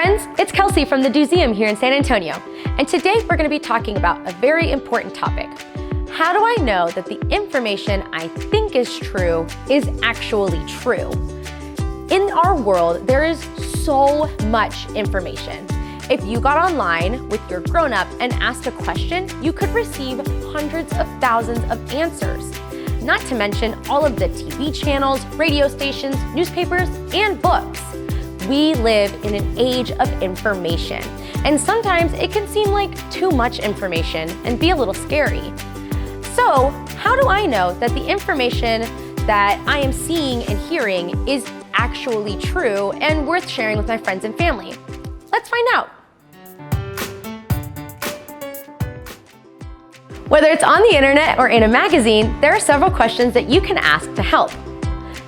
friends, it's Kelsie from the DoSeum here in San Antonio, and today we're going to be talking about a very important topic. How do I know that the information I think is true is actually true? In our world, there is so much information. If you got online with your grown-up and asked a question, you could receive hundreds of thousands of answers. Not to mention all of the TV channels, radio stations, newspapers, and books. We live in an age of information, and sometimes it can seem like too much information and be a little scary. So, how do I know that the information that I am seeing and hearing is actually true and worth sharing with my friends and family? Let's find out. Whether it's on the internet or in a magazine, there are several questions that you can ask to help.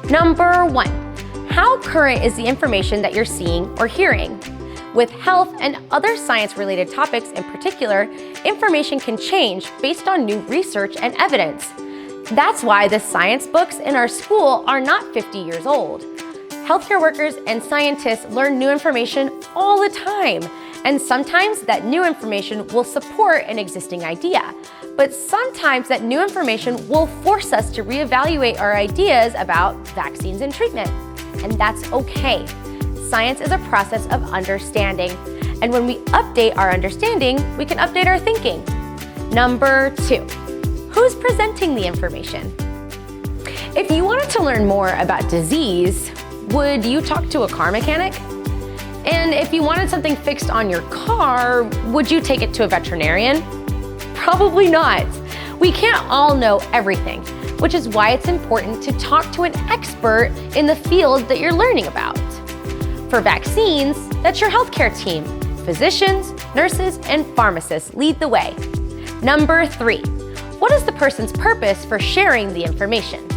Number 1. How current is the information that you're seeing or hearing? With health and other science-related topics in particular, information can change based on new research and evidence. That's why the science books in our school are not 50 years old. Healthcare workers and scientists learn new information all the time, and sometimes that new information will support an existing idea. But sometimes that new information will force us to reevaluate our ideas about vaccines and treatment. And that's okay. Science is a process of understanding. And when we update our understanding, we can update our thinking. Number 2, who's presenting the information? If you wanted to learn more about disease, would you talk to a car mechanic? And if you wanted something fixed on your car, would you take it to a veterinarian? Probably not. We can't all know everything, which is why it's important to talk to an expert in the field that you're learning about. For vaccines, that's your healthcare team. Physicians, nurses, and pharmacists lead the way. Number 3, what is the person's purpose for sharing the information?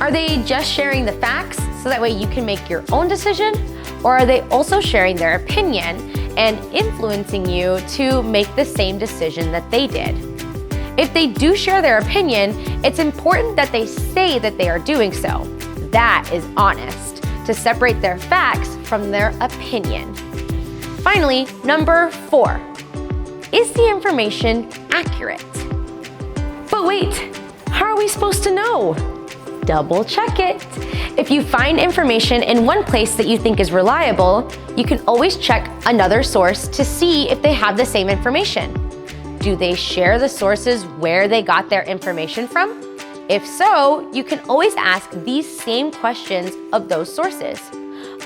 Are they just sharing the facts so that way you can make your own decision? Or are they also sharing their opinion and influencing you to make the same decision that they did? If they do share their opinion, it's important that they say that they are doing so. That is honest, to separate their facts from their opinion. Finally, number 4, is the information accurate? But wait, how are we supposed to know? Double check it. If you find information in one place that you think is reliable, you can always check another source to see if they have the same information. Do they share the sources where they got their information from? If so, you can always ask these same questions of those sources.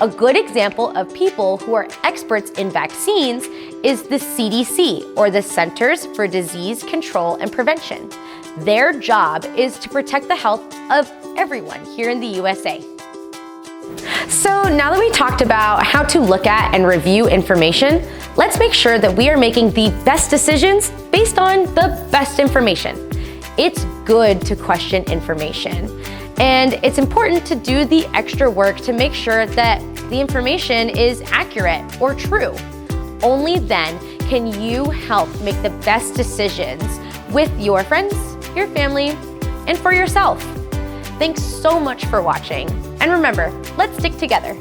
A good example of people who are experts in vaccines is the CDC, or the Centers for Disease Control and Prevention. Their job is to protect the health of everyone here in the USA. So now that we talked about how to look at and review information, let's make sure that we are making the best decisions based on the best information. It's good to question information, and it's important to do the extra work to make sure that the information is accurate or true. Only then can you help make the best decisions with your friends, your family, and for yourself. Thanks so much for watching. And remember, let's stick together.